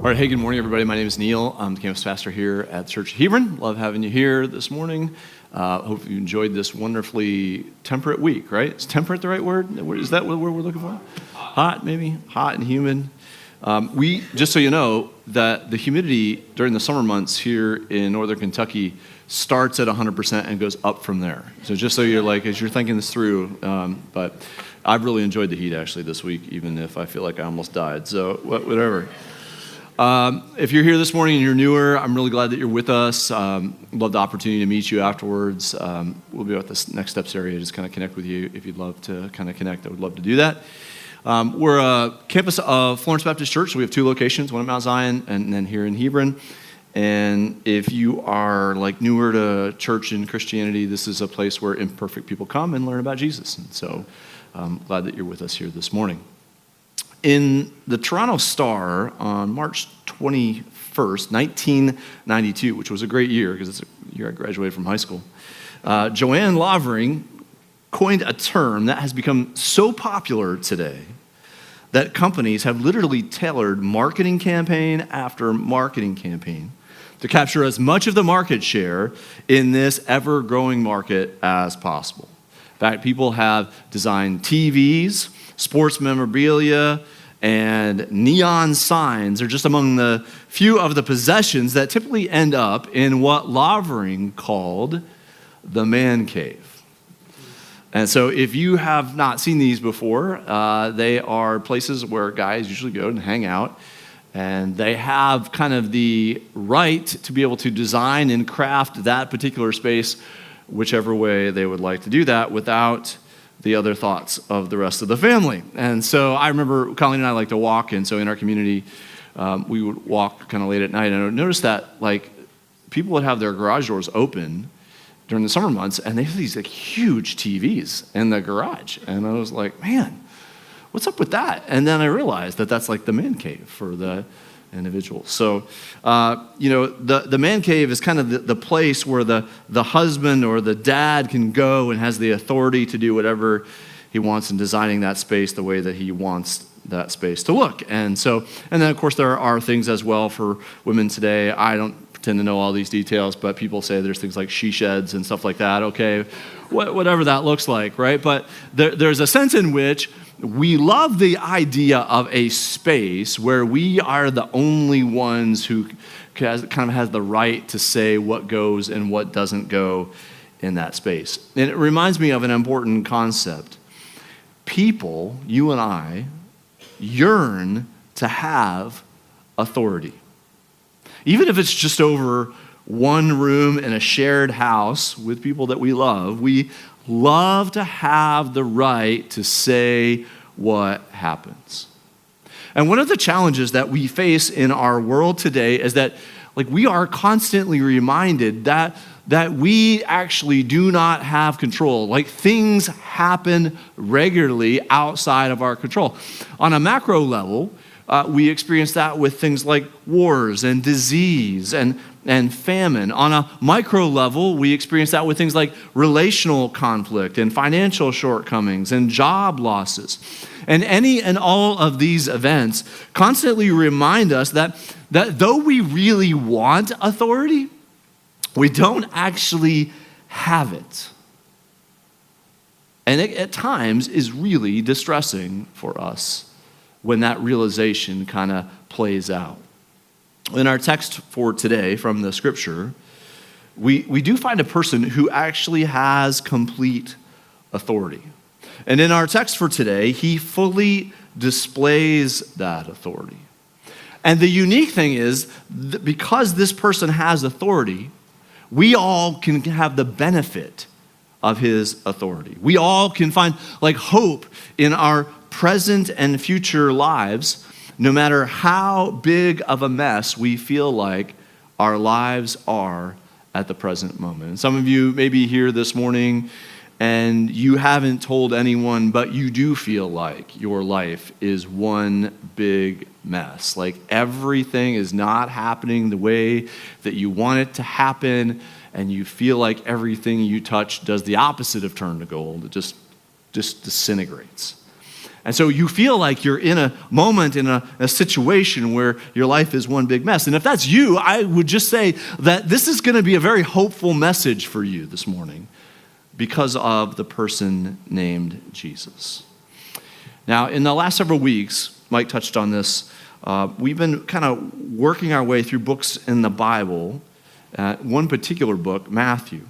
All right, hey, good morning, everybody. My name is Neal. I'm the campus pastor here at Church of Hebron. Love having you here this morning. Hope you enjoyed this wonderfully temperate week, right? Is temperate the right word? Is that what we're looking for? Hot, maybe? Hot and humid. Just so you know, that the humidity during the summer months here in northern Kentucky starts at 100% and goes up from there. So just so you're as you're thinking this through, but I've really enjoyed the heat actually this week, even if I feel like I almost died. So whatever. If you're here this morning and you're newer, I'm really glad that you're with us. Love the opportunity to meet you afterwards. We'll be at this next steps area, just kind of connect with you. If you'd love to kind of connect, I would love to do that. We're a campus of Florence Baptist Church, so we have two locations, one at Mount Zion and then here in Hebron. And if you are newer to church and Christianity, this is a place where imperfect people come and learn about Jesus. And so I'm glad that you're with us here this morning. In the Toronto Star on March 21st, 1992, which was a great year because it's a year I graduated from high school, Joanne Lovering coined a term that has become so popular today that companies have literally tailored marketing campaign after marketing campaign to capture as much of the market share in this ever-growing market as possible. In fact, people have designed TVs, sports memorabilia, and neon signs are just among the few of the possessions that typically end up in what Lovering called the man cave. And so if you have not seen these before, they are places where guys usually go and hang out, and they have kind of the right to be able to design and craft that particular space whichever way they would like to do that without the other thoughts of the rest of the family. And so I remember Colleen and I like to walk, and so in our community, we would walk kind of late at night, and I noticed that people would have their garage doors open during the summer months, and they have these huge TVs in the garage. And I was like, man, what's up with that? And then I realized that that's the man cave for the individual. So, the man cave is kind of the place where the husband or the dad can go and has the authority to do whatever he wants in designing that space the way that he wants that space to look. And then of course there are things as well for women today. I don't pretend to know all these details, but people say there's things like she sheds and stuff like that. Okay, whatever that looks like, right? But there's a sense in which we love the idea of a space where we are the only ones who kind of has the right to say what goes and what doesn't go in that space. And it reminds me of an important concept. People, you and I, yearn to have authority. Even if it's just over one room in a shared house with people that we love to have the right to say what happens. And one of the challenges that we face in our world today is that we are constantly reminded that we actually do not have control. Things happen regularly outside of our control. On a macro level, we experience that with things like wars and disease and famine. On a micro level, we experience that with things like relational conflict and financial shortcomings and job losses. And any and all of these events constantly remind us that though we really want authority, we don't actually have it. And it at times is really distressing for us when that realization kind of plays out. In our text for today from the scripture, we do find a person who actually has complete authority. And in our text for today, he fully displays that authority. And the unique thing is, that because this person has authority, we all can have the benefit of his authority. We all can find hope in our present and future lives, no matter how big of a mess we feel like our lives are at the present moment. And some of you may be here this morning and you haven't told anyone, but you do feel like your life is one big mess. Everything is not happening the way that you want it to happen, and you feel like everything you touch does the opposite of turn to gold. It just disintegrates. And so you feel like you're in a moment, in a situation where your life is one big mess. And if that's you, I would just say that this is going to be a very hopeful message for you this morning because of the person named Jesus. Now, in the last several weeks, Mike touched on this, we've been kind of working our way through books in the Bible. One particular book, Matthew.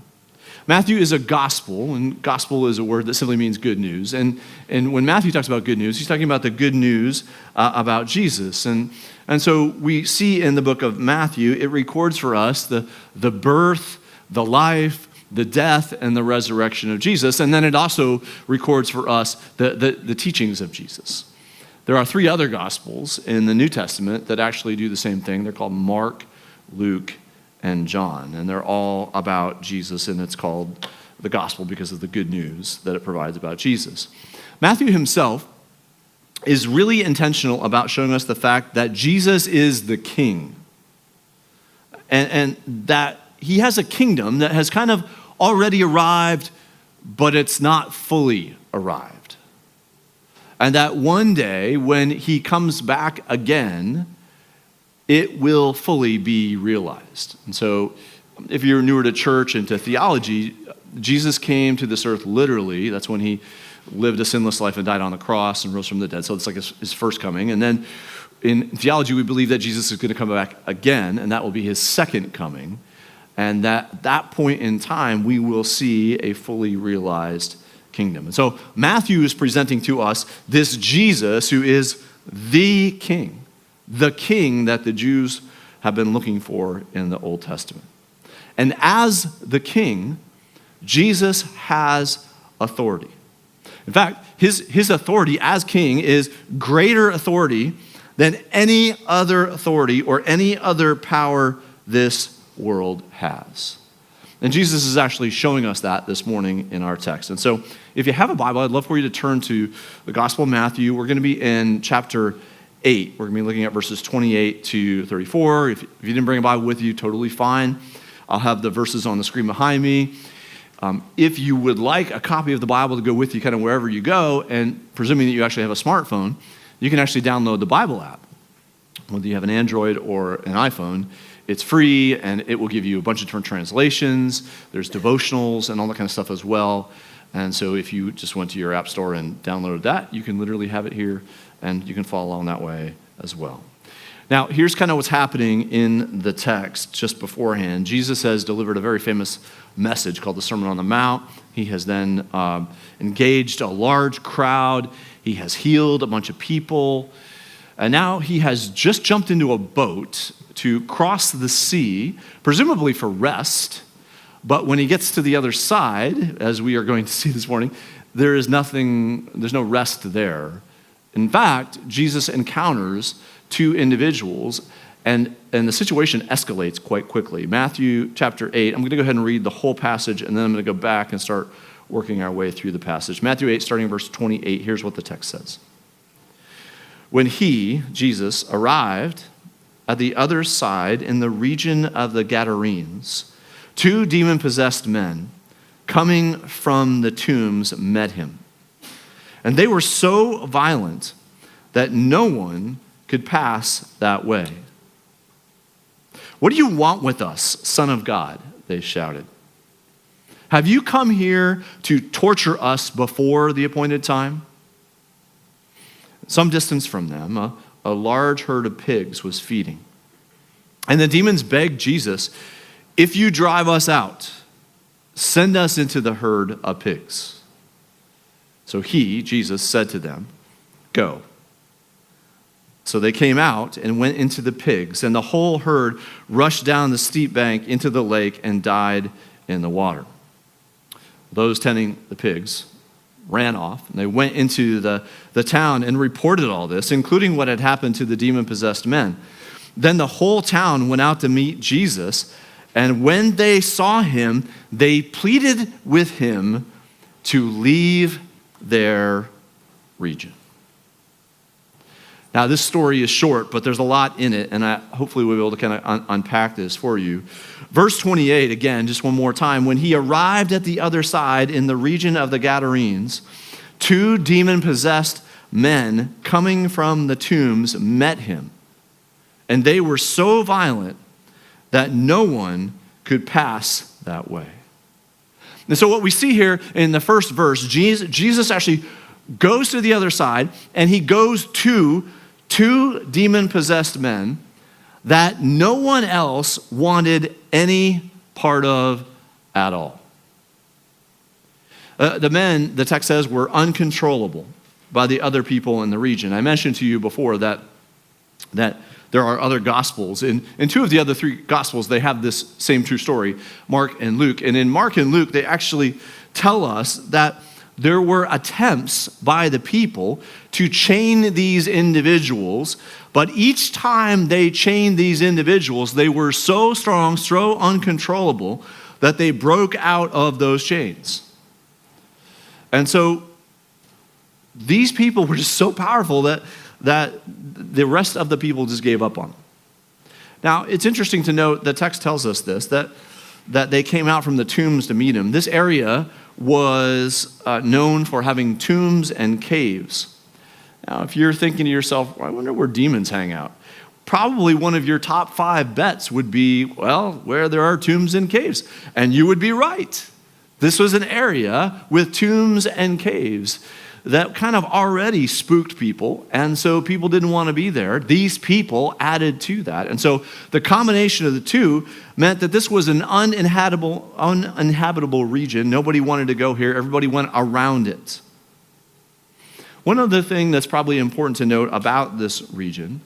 Matthew is a gospel, and gospel is a word that simply means good news. And when Matthew talks about good news, he's talking about the good news about Jesus. And so we see in the book of Matthew, it records for us the birth, the life, the death, and the resurrection of Jesus. And then it also records for us the teachings of Jesus. There are 3 other gospels in the New Testament that actually do the same thing. They're called Mark, Luke, and John, and they're all about Jesus, and it's called the gospel because of the good news that it provides about Jesus. Matthew himself is really intentional about showing us the fact that Jesus is the king, and that he has a kingdom that has kind of already arrived, but it's not fully arrived. And that one day when he comes back again, it will fully be realized. And so if you're newer to church and to theology, Jesus came to this earth literally. That's when he lived a sinless life and died on the cross and rose from the dead. So it's like his first coming. And then in theology, we believe that Jesus is going to come back again, and that will be his second coming. And at that point in time, we will see a fully realized kingdom. And so Matthew is presenting to us this Jesus who is the king that the Jews have been looking for in the Old Testament. And as the king, Jesus has authority. In fact, his authority as king is greater authority than any other authority or any other power this world has. And Jesus is actually showing us that this morning in our text. And so if you have a Bible, I'd love for you to turn to the Gospel of Matthew. We're going to be in chapter 8. We're going to be looking at verses 28 to 34. If you didn't bring a Bible with you, totally fine. I'll have the verses on the screen behind me. If you would like a copy of the Bible to go with you kind of wherever you go, and presuming that you actually have a smartphone, you can actually download the Bible app. Whether you have an Android or an iPhone, it's free, and it will give you a bunch of different translations. There's devotionals and all that kind of stuff as well. And so if you just went to your app store and downloaded that, you can literally have it here, and you can follow along that way as well. Now, here's kind of what's happening in the text just beforehand. Jesus has delivered a very famous message called the Sermon on the Mount. He has then engaged a large crowd. He has healed a bunch of people. And now he has just jumped into a boat to cross the sea, presumably for rest. But when he gets to the other side, as we are going to see this morning, there's no rest there. In fact, Jesus encounters 2 individuals, and the situation escalates quite quickly. Matthew chapter 8, I'm going to go ahead and read the whole passage, and then I'm going to go back and start working our way through the passage. Matthew 8, starting verse 28, here's what the text says. When he, Jesus, arrived at the other side in the region of the Gadarenes, 2 demon-possessed men coming from the tombs met him. And they were so violent that no one could pass that way. "What do you want with us, Son of God?" they shouted. "Have you come here to torture us before the appointed time?" Some distance from them, a large herd of pigs was feeding. And the demons begged Jesus, "If you drive us out, send us into the herd of pigs." So he, Jesus, said to them, "Go." So they came out and went into the pigs, and the whole herd rushed down the steep bank into the lake and died in the water. Those tending the pigs ran off, and they went into the town and reported all this, including what had happened to the demon-possessed men. Then the whole town went out to meet Jesus, and when they saw him, they pleaded with him to leave their region. Now, this story is short, but there's a lot in it, and hopefully we'll be able to kind of unpack this for you. Verse 28, again, just one more time. When he arrived at the other side in the region of the Gadarenes, 2 demon-possessed men coming from the tombs met him, and they were so violent that no one could pass that way. And so what we see here in the first verse, Jesus actually goes to the other side, and he goes to two demon-possessed men that no one else wanted any part of at all. The men, the text says, were uncontrollable by the other people in the region. I mentioned to you before that there are other gospels. In two of the other three gospels, they have this same true story, Mark and Luke. And in Mark and Luke, they actually tell us that there were attempts by the people to chain these individuals, but each time they chained these individuals, they were so strong, so uncontrollable, that they broke out of those chains. And so these people were just so powerful that the rest of the people just gave up on them. Now, it's interesting to note, the text tells us this, that they came out from the tombs to meet him. This area was known for having tombs and caves. Now, if you're thinking to yourself, well, I wonder where demons hang out, probably one of your top 5 bets would be, well, where there are tombs and caves. And you would be right. This was an area with tombs and caves that kind of already spooked people, and so people didn't want to be there. These people added to that. And so the combination of the two meant that this was an uninhabitable region. Nobody wanted to go here. Everybody went around it. One other thing that's probably important to note about this region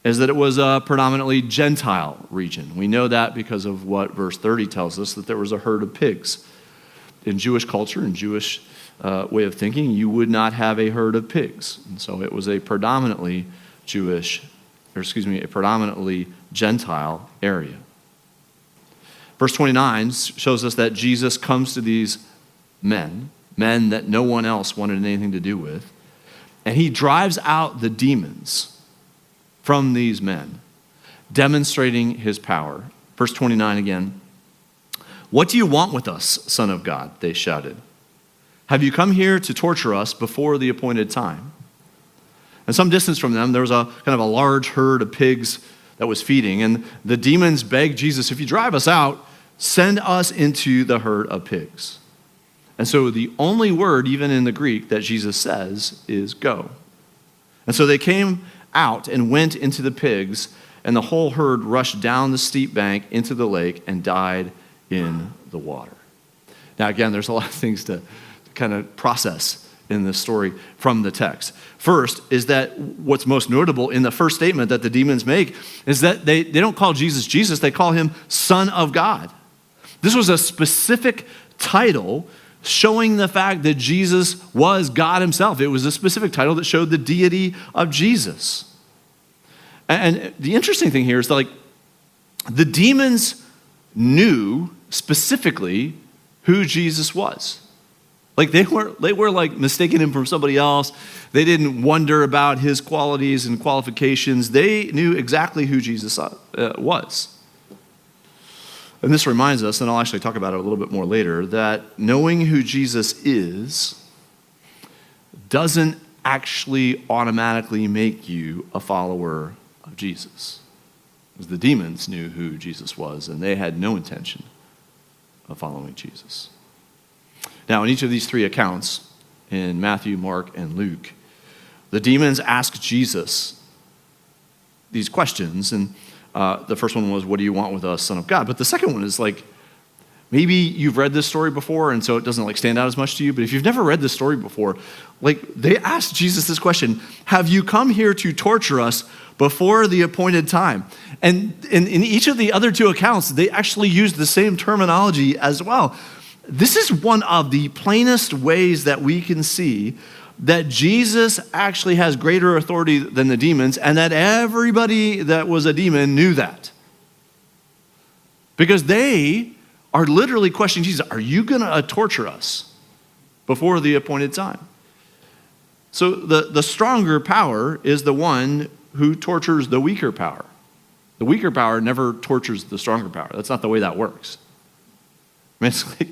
is that it was a predominantly Gentile region. We know that because of what verse 30 tells us, that there was a herd of pigs. In Jewish culture and Jewish way of thinking, you would not have a herd of pigs. And so it was a predominantly Gentile area. Verse 29 shows us that Jesus comes to these men that no one else wanted anything to do with, and he drives out the demons from these men, demonstrating his power. Verse 29 again. "What do you want with us, Son of God?" they shouted. "Have you come here to torture us before the appointed time?" And some distance from them, there was a kind of a large herd of pigs that was feeding. And the demons begged Jesus, "If you drive us out, send us into the herd of pigs." And so the only word, even in the Greek, that Jesus says is "go." And so they came out and went into the pigs, and the whole herd rushed down the steep bank into the lake and died in the water. Now, again, there's a lot of things to kind of process in this story from the text. First is that what's most notable in the first statement that the demons make is that they don't call Jesus Jesus, they call him Son of God. This was a specific title showing the fact that Jesus was God himself. It was a specific title that showed the deity of Jesus. And the interesting thing here is that, like, the demons knew specifically who Jesus was. Like, they were like mistaking him for somebody else. They didn't wonder about his qualities and qualifications. They knew exactly who Jesus was. And this reminds us, and I'll actually talk about it a little bit more later, that knowing who Jesus is doesn't actually automatically make you a follower of Jesus. Because the demons knew who Jesus was, and they had no intention of following Jesus. Now, in each of these 3 accounts, in Matthew, Mark, and Luke, the demons ask Jesus these questions, and the first one was, "What do you want with us, Son of God?" But the second one is like, maybe you've read this story before, and so it doesn't like stand out as much to you, but if you've never read this story before, like, they asked Jesus this question, "Have you come here to torture us before the appointed time?" And in each of the other 2 accounts, they actually used the same terminology as well. This is one of the plainest ways that we can see that Jesus actually has greater authority than the demons, and that everybody that was a demon knew that. Because they are literally questioning Jesus, "Are you going to torture us before the appointed time?" So the stronger power is the one who tortures the weaker power. The weaker power never tortures the stronger power. That's not the way that works. I mean, it's like,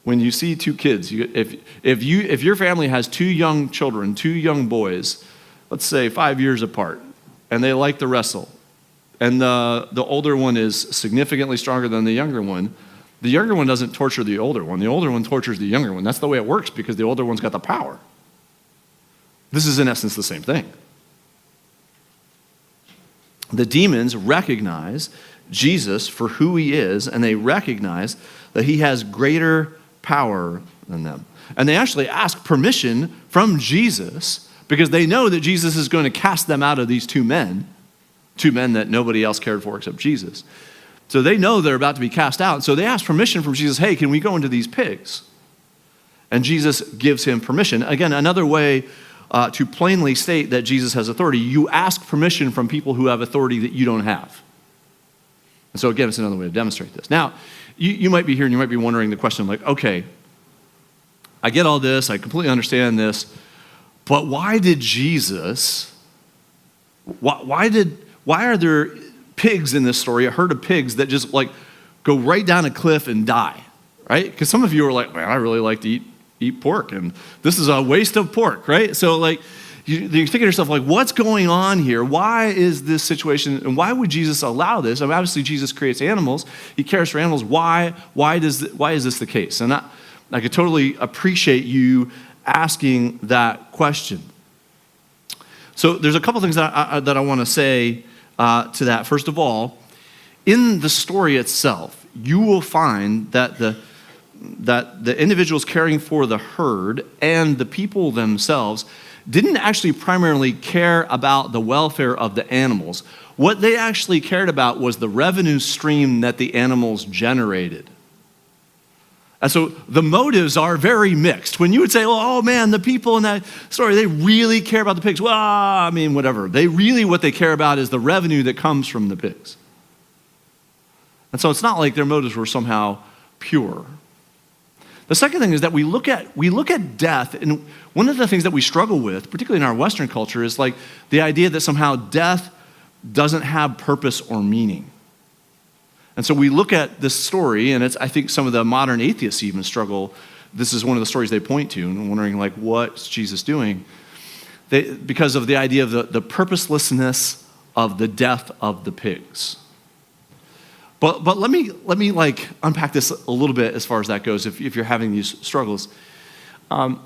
When you see two kids, if your family has two young children, two young boys, let's say 5 years apart, and they like to wrestle, and the older one is significantly stronger than the younger one doesn't torture the older one tortures the younger one. That's the way it works because the older one's got the power. This is in essence the same thing. The demons recognize Jesus for who he is, and they recognize that he has greater power than them. And they actually ask permission from Jesus because they know that Jesus is going to cast them out of these two men that nobody else cared for except Jesus. So they know they're about to be cast out. So they ask permission from Jesus, hey, can we go into these pigs? And Jesus gives him permission. Again, another way to plainly state that Jesus has authority. You ask permission from people who have authority that you don't have. And so again, it's another way to demonstrate this. Now, you might be here and you might be wondering the question like, okay, I get all this, I completely understand this, but why did Jesus, why are there pigs in this story, a herd of pigs that just like go right down a cliff and die, right? Because some of you are like, man, I really like to eat pork, and this is a waste of pork, right? So like, you're thinking to yourself, like, what's going on here? Why is this situation, and why would Jesus allow this? I mean, obviously, Jesus creates animals. He cares for animals. Why is this the case? And I could totally appreciate you asking that question. So there's a couple things that I want to say to that. First of all, in the story itself, you will find that the individuals caring for the herd and the people themselves didn't actually primarily care about the welfare of the animals. What they actually cared about was the revenue stream that the animals generated. And so the motives are very mixed. When you would say, well, oh man, the people in that story, they really care about the pigs. Well, I mean, whatever. What they care about is the revenue that comes from the pigs. And so it's not like their motives were somehow pure. The second thing is that we look at death, and one of the things that we struggle with, particularly in our Western culture, is like the idea that somehow death doesn't have purpose or meaning. And so we look at this story, and I think some of the modern atheists even struggle. This is one of the stories they point to, and wondering like, what's Jesus doing? Because of the idea of the purposelessness of the death of the pigs. But let me like unpack this a little bit as far as that goes. If you're having these struggles, I'll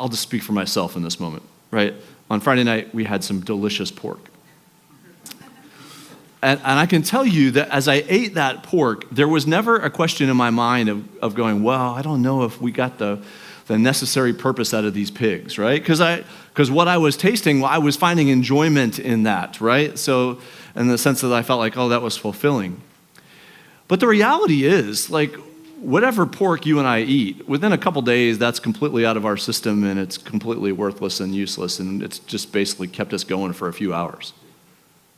just speak for myself in this moment. Right on Friday night, we had some delicious pork, and I can tell you that as I ate that pork, there was never a question in my mind of going, well, I don't know if we got the necessary purpose out of these pigs, right? Because what I was tasting, I was finding enjoyment in that, right? So in the sense that I felt like, oh, that was fulfilling. But the reality is, like, whatever pork you and I eat, within a couple days, that's completely out of our system and it's completely worthless and useless, and it's just basically kept us going for a few hours.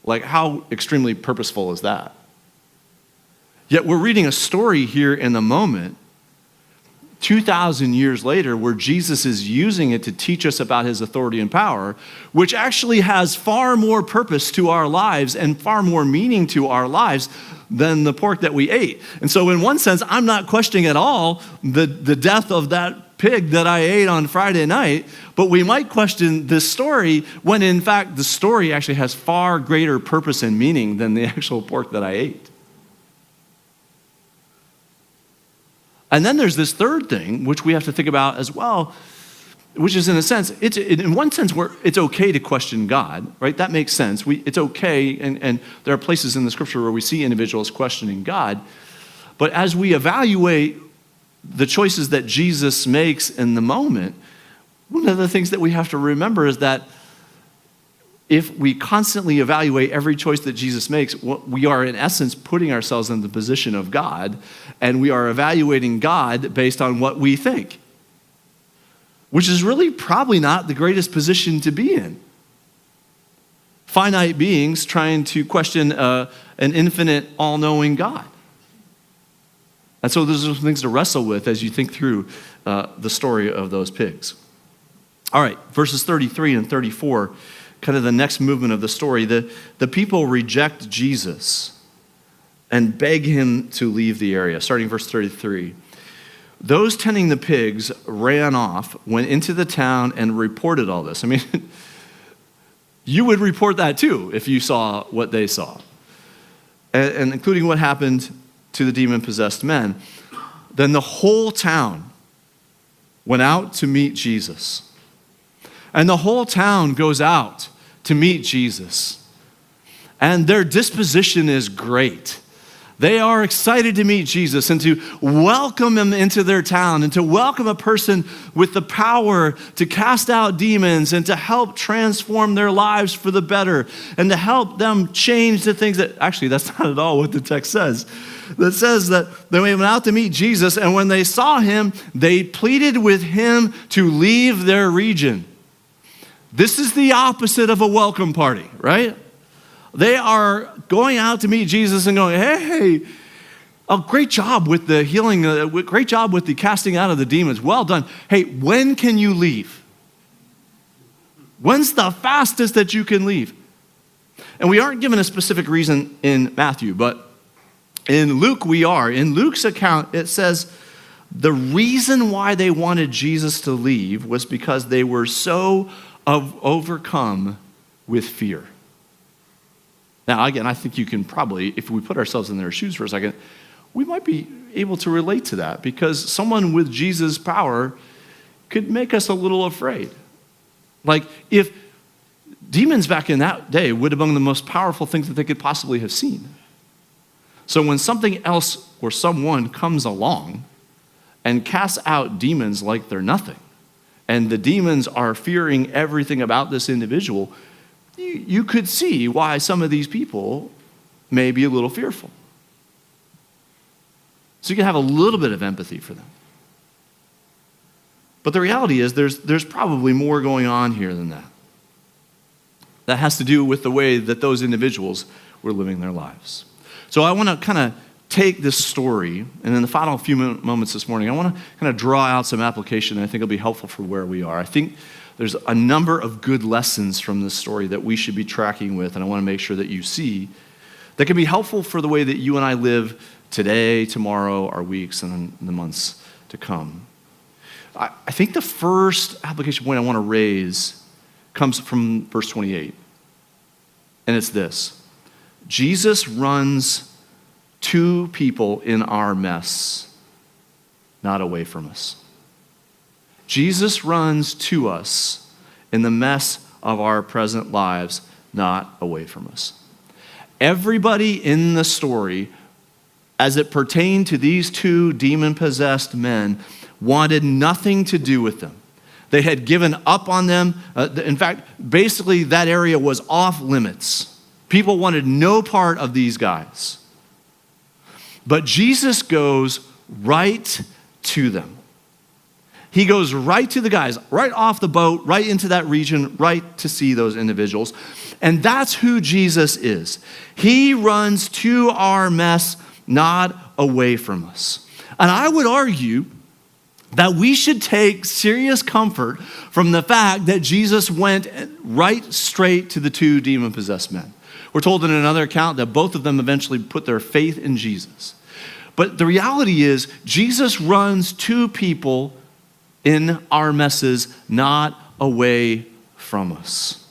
Like, how extremely purposeful is that? Yet we're reading a story here in the moment 2,000 years later, where Jesus is using it to teach us about his authority and power, which actually has far more purpose to our lives and far more meaning to our lives than the pork that we ate. And so in one sense, I'm not questioning at all the death of that pig that I ate on Friday night, but we might question this story when in fact the story actually has far greater purpose and meaning than the actual pork that I ate. And then there's this third thing, which we have to think about as well, which is in a sense, in one sense where it's okay to question God, right? That makes sense. It's okay, and there are places in the scripture where we see individuals questioning God. But as we evaluate the choices that Jesus makes in the moment, one of the things that we have to remember is that if we constantly evaluate every choice that Jesus makes, we are in essence putting ourselves in the position of God, and we are evaluating God based on what we think, which is really probably not the greatest position to be in. Finite beings trying to question an infinite, all-knowing God. And so those are some things to wrestle with as you think through the story of those pigs. All right, verses 33 and 34, kind of the next movement of the story. The people reject Jesus and beg him to leave the area. Starting verse 33. Those tending the pigs ran off, went into the town, and reported all this. I mean, you would report that too if you saw what they saw, and including what happened to the demon-possessed men. Then the whole town went out to meet Jesus. And the whole town goes out to meet Jesus. And their disposition is great. They are excited to meet Jesus and to welcome him into their town and to welcome a person with the power to cast out demons and to help transform their lives for the better and to help them change the things that, actually, that's not at all what the text says. That says that they went out to meet Jesus, and when they saw him, they pleaded with him to leave their region. This is the opposite of a welcome party, right? They are going out to meet Jesus and going, hey, oh, great job with the healing, great job with the casting out of the demons. Well done. Hey, when can you leave? When's the fastest that you can leave? And we aren't given a specific reason in Matthew, but in Luke we are. In Luke's account, it says the reason why they wanted Jesus to leave was because they were so overcome with fear. Now, again, I think you can probably, if we put ourselves in their shoes for a second, we might be able to relate to that because someone with Jesus' power could make us a little afraid. Like, if demons back in that day would have been the most powerful things that they could possibly have seen. So when something else or someone comes along and casts out demons like they're nothing, and the demons are fearing everything about this individual, you could see why some of these people may be a little fearful. So you can have a little bit of empathy for them. But the reality is there's probably more going on here than that. That has to do with the way that those individuals were living their lives. So I want to kind of take this story, and in the final few moments this morning, I want to kind of draw out some application that I think will be helpful for where we are. I think there's a number of good lessons from this story that we should be tracking with, and I want to make sure that you see that can be helpful for the way that you and I live today, tomorrow, our weeks, and the months to come. I think the first application point I want to raise comes from verse 28, and it's this. Jesus runs to people in our mess, not away from us. Jesus runs to us in the mess of our present lives, not away from us. Everybody in the story, as it pertained to these two demon-possessed men, wanted nothing to do with them. They had given up on them. In fact, basically that area was off limits. People wanted no part of these guys. But Jesus goes right to them. He goes right to the guys, right off the boat, right into that region, right to see those individuals. And that's who Jesus is. He runs to our mess, not away from us. And I would argue that we should take serious comfort from the fact that Jesus went right straight to the two demon-possessed men. We're told in another account that both of them eventually put their faith in Jesus. But the reality is, Jesus runs to people in our messes, not away from us.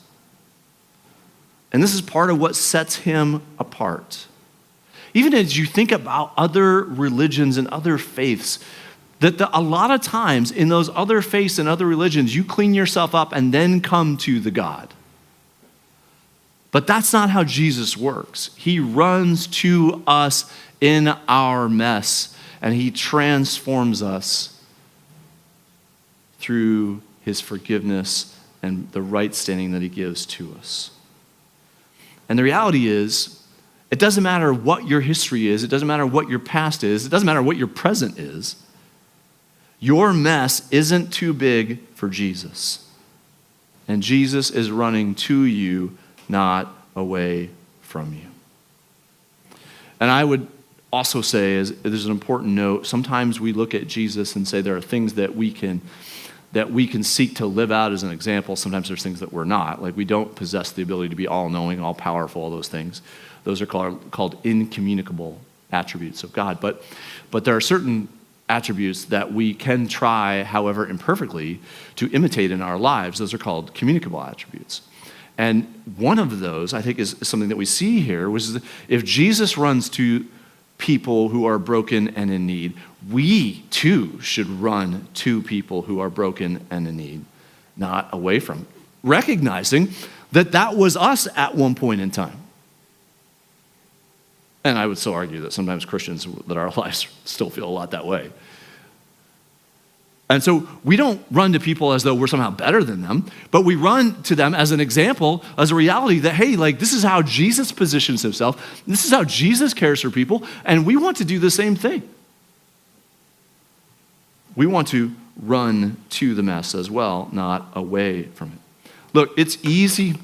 And this is part of what sets him apart. Even as you think about other religions and other faiths, that a lot of times in those other faiths and other religions, you clean yourself up and then come to the God. But that's not how Jesus works. He runs to us in our mess, and he transforms us through his forgiveness and the right standing that he gives to us. And the reality is, it doesn't matter what your history is, it doesn't matter what your past is, it doesn't matter what your present is. Your mess isn't too big for Jesus. And Jesus is running to you, not away from you. And I would also say, as there's an important note, sometimes we look at Jesus and say there are things that we can seek to live out as an example. Sometimes there's things that we're not. Like we don't possess the ability to be all-knowing, all-powerful, all those things. Those are called incommunicable attributes of God. But there are certain attributes that we can try, however imperfectly, to imitate in our lives. Those are called communicable attributes. And one of those, I think, is something that we see here, which is if Jesus runs to people who are broken and in need, we too should run to people who are broken and in need, not away from, recognizing that that was us at one point in time. And I would still argue that sometimes Christians, that our lives still feel a lot that way. And so we don't run to people as though we're somehow better than them, but we run to them as an example, as a reality that, hey, like this is how Jesus positions himself. This is how Jesus cares for people, and we want to do the same thing. We want to run to the mess as well, not away from it. Look, it's easy.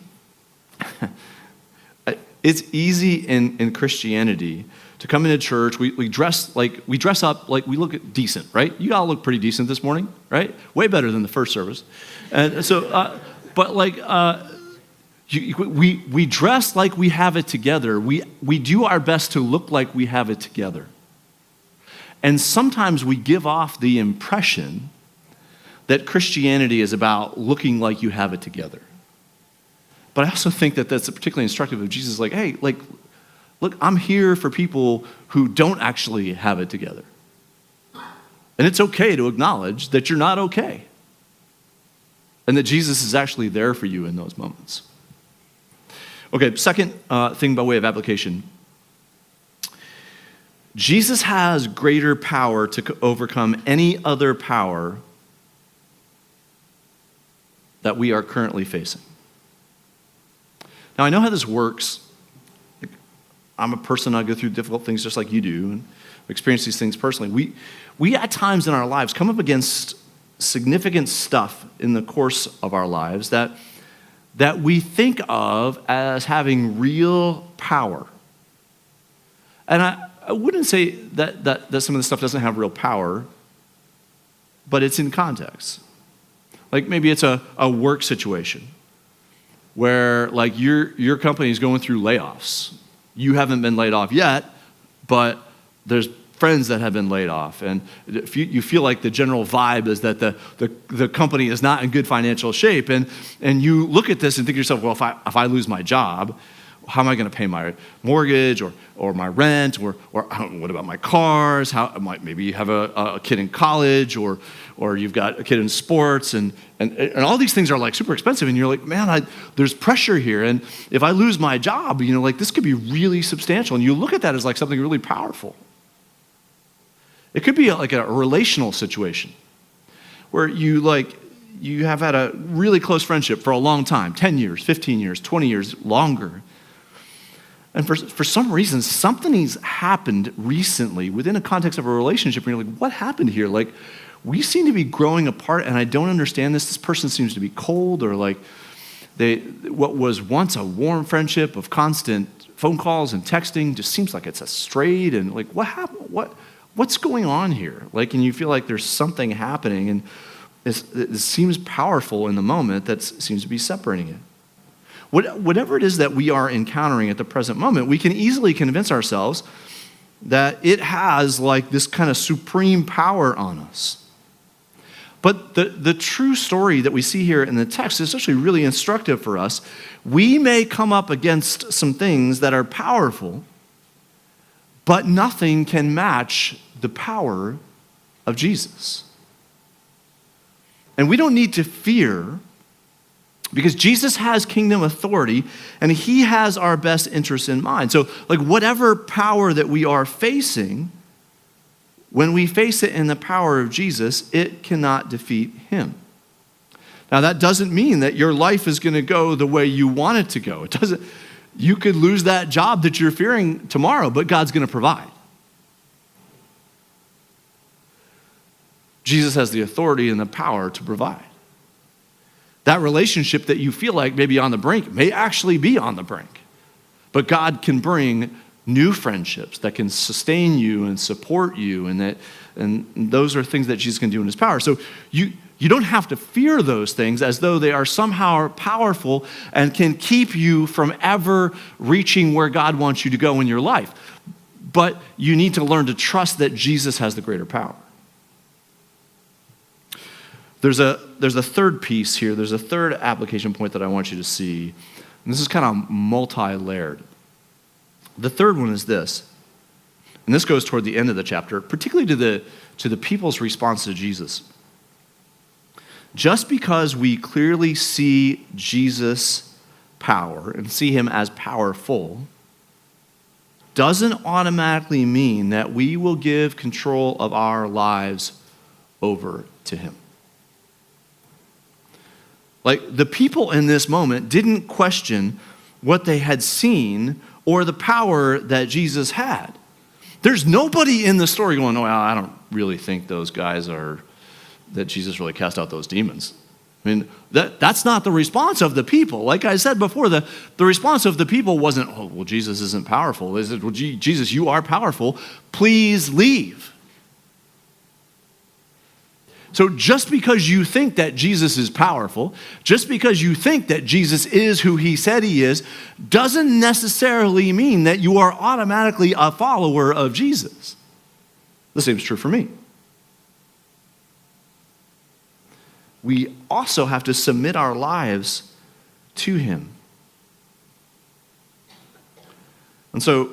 It's easy in Christianity to come into church. We dress up like we look decent, right? You all look pretty decent this morning, right? Way better than the first service. And so, we dress like we have it together. We do our best to look like we have it together. And sometimes we give off the impression that Christianity is about looking like you have it together. But I also think that that's particularly instructive of Jesus, like, hey, like, look, I'm here for people who don't actually have it together. And it's okay to acknowledge that you're not okay. And that Jesus is actually there for you in those moments. Okay, second thing by way of application. Jesus has greater power to overcome any other power that we are currently facing. Now, I know how this works. I'm a person, I go through difficult things just like you do, and experience these things personally. We at times in our lives come up against significant stuff in the course of our lives that we think of as having real power. And I wouldn't say that some of this stuff doesn't have real power, but it's in context. Like maybe it's a work situation where like your company is going through layoffs. You haven't been laid off yet, but there's friends that have been laid off. And if you feel like the general vibe is that the company is not in good financial shape, and you look at this and think to yourself, well, if I lose my job, how am I going to pay my mortgage or my rent or what about my cars? Maybe you have a kid in college or you've got a kid in sports and all these things are like super expensive, and you're like, man, there's pressure here, and if I lose my job, like this could be really substantial, and you look at that as like something really powerful. It could be like a relational situation where you have had a really close friendship for a long time, 10 years, 15 years, 20 years, longer. And for some reason, something's happened recently within a context of a relationship, and you're like, what happened here? Like, we seem to be growing apart, and I don't understand this. This person seems to be cold, or like what was once a warm friendship of constant phone calls and texting just seems like it's a strayed, and like, what happened? What's going on here? Like, and you feel like there's something happening, and it seems powerful in the moment that seems to be separating it. Whatever it is that we are encountering at the present moment, we can easily convince ourselves that it has like this kind of supreme power on us. But the true story that we see here in the text is actually really instructive for us. We may come up against some things that are powerful, but nothing can match the power of Jesus. And we don't need to fear, because Jesus has kingdom authority and he has our best interests in mind. So like whatever power that we are facing, when we face it in the power of Jesus, it cannot defeat him. Now that doesn't mean that your life is going to go the way you want it to go. It doesn't. You could lose that job that you're fearing tomorrow, but God's going to provide. Jesus has the authority and the power to provide. That relationship that you feel like may be on the brink may actually be on the brink. But God can bring new friendships that can sustain you and support you, and those are things that Jesus can do in his power. So you don't have to fear those things as though they are somehow powerful and can keep you from ever reaching where God wants you to go in your life. but you need to learn to trust that Jesus has the greater power. There's a third piece here. There's a third application point that I want you to see. And this is kind of multi-layered. The third one is this. And this goes toward the end of the chapter, particularly to the people's response to Jesus. Just because we clearly see Jesus' power and see him as powerful doesn't automatically mean that we will give control of our lives over to him. Like, the people in this moment didn't question what they had seen or the power that Jesus had. There's nobody in the story going, oh, I don't really think those guys that Jesus really cast out those demons. I mean, that's not the response of the people. Like I said before, the response of the people wasn't, oh, well, Jesus isn't powerful. They said, well, Jesus, you are powerful. Please leave. So just because you think that Jesus is powerful, just because you think that Jesus is who he said he is, doesn't necessarily mean that you are automatically a follower of Jesus. The same is true for me. We also have to submit our lives to him. And so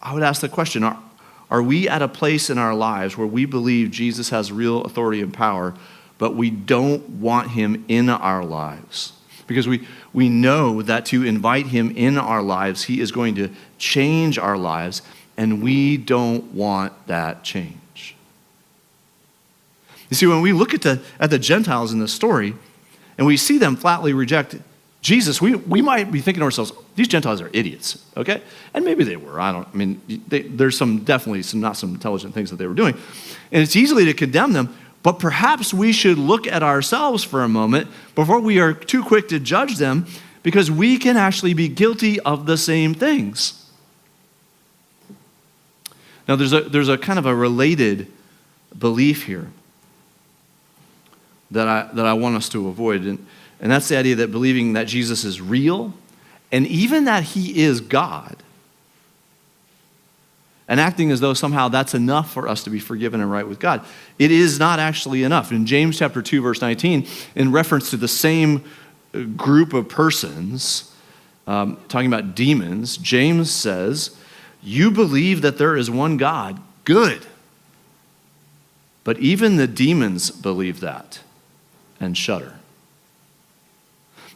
I would ask the question, are we at a place in our lives where we believe Jesus has real authority and power, but we don't want him in our lives? Because we know that to invite him in our lives, he is going to change our lives, and we don't want that change. You see, when we look at the Gentiles in this story, and we see them flatly reject Jesus, we might be thinking to ourselves, these Gentiles are idiots, okay? And maybe they were. There's definitely some not some intelligent things that they were doing. And it's easy to condemn them, but perhaps we should look at ourselves for a moment before we are too quick to judge them, because we can actually be guilty of the same things. Now, there's a kind of a related belief here that I want us to avoid, and that's the idea that believing that Jesus is real, and even that he is God, and acting as though somehow that's enough for us to be forgiven and right with God. It is not actually enough. In James chapter 2, verse 19, in reference to the same group of persons, talking about demons, James says, you believe that there is one God. Good. But even the demons believe that and shudder.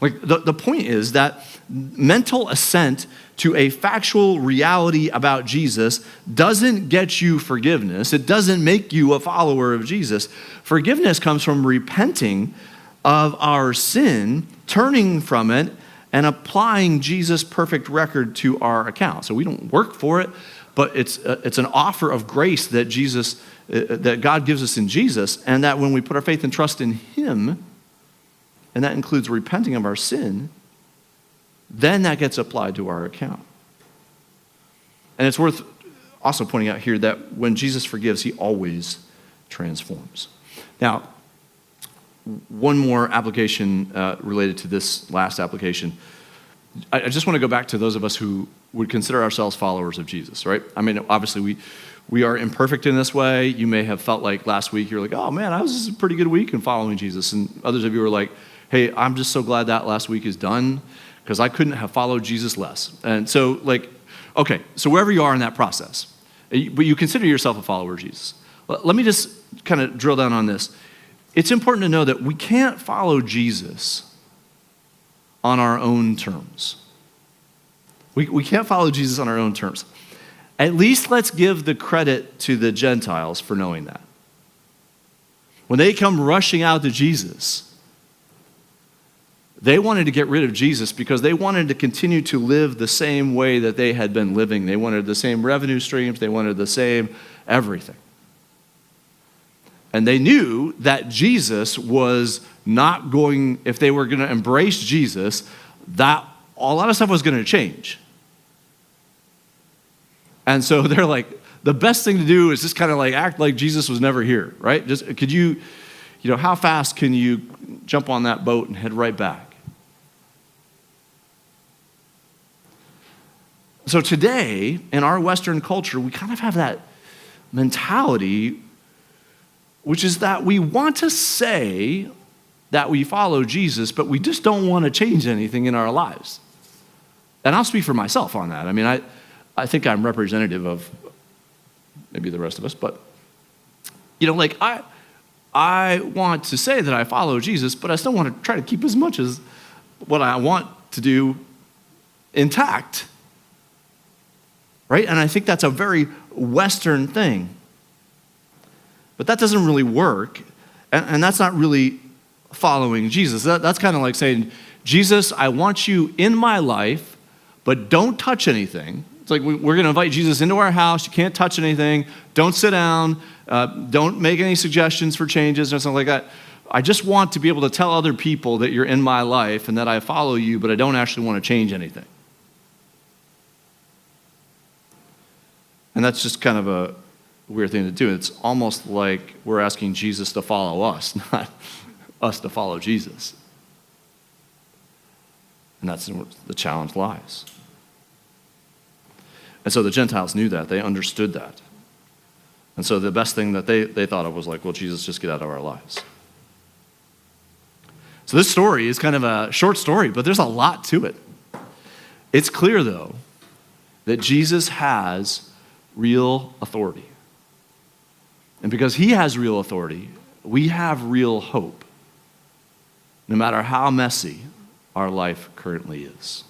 Like, the point is that mental assent to a factual reality about Jesus doesn't get you forgiveness. It doesn't make you a follower of Jesus. Forgiveness comes from repenting of our sin, turning from it, and applying Jesus' perfect record to our account. So we don't work for it, but it's an offer of grace that that God gives us in Jesus, and that when we put our faith and trust in him, and that includes repenting of our sin, then that gets applied to our account. And it's worth also pointing out here that when Jesus forgives, he always transforms. Now, one more application related to this last application. I just want to go back to those of us who would consider ourselves followers of Jesus, right? I mean, obviously we are imperfect in this way. You may have felt like last week, you're like, oh man, this is a pretty good week in following Jesus. And others of you were like, hey, I'm just so glad that last week is done because I couldn't have followed Jesus less. And so okay, so wherever you are in that process, but you consider yourself a follower of Jesus. Let me just kind of drill down on this. It's important to know that we can't follow Jesus on our own terms. We can't follow Jesus on our own terms. At least let's give the credit to the Gentiles for knowing that. When they come rushing out to Jesus, they wanted to get rid of Jesus because they wanted to continue to live the same way that they had been living. They wanted the same revenue streams. They wanted the same everything. And they knew that Jesus was not going, if they were going to embrace Jesus, that a lot of stuff was going to change. And so they're like, the best thing to do is just kind of like act like Jesus was never here, right? Just could you how fast can you jump on that boat and head right back? So today, in our Western culture, we kind of have that mentality, which is that we want to say that we follow Jesus, but we just don't want to change anything in our lives. And I'll speak for myself on that. I mean, I think I'm representative of maybe the rest of us, but, like I want to say that I follow Jesus, but I still want to try to keep as much as what I want to do intact. Right? And I think that's a very Western thing. But that doesn't really work. And that's not really following Jesus. That's kind of like saying, Jesus, I want you in my life, but don't touch anything. It's like we're going to invite Jesus into our house. You can't touch anything. Don't sit down. Don't make any suggestions for changes or something like that. I just want to be able to tell other people that you're in my life and that I follow you, but I don't actually want to change anything. And that's just kind of a weird thing to do. It's almost like we're asking Jesus to follow us, not us to follow Jesus. And that's where the challenge lies. And so the Gentiles knew that. They understood that. And so the best thing that they thought of was like, well, Jesus, just get out of our lives. So this story is kind of a short story, but there's a lot to it. It's clear, though, that Jesus has real authority. And because he has real authority, we have real hope, no matter how messy our life currently is.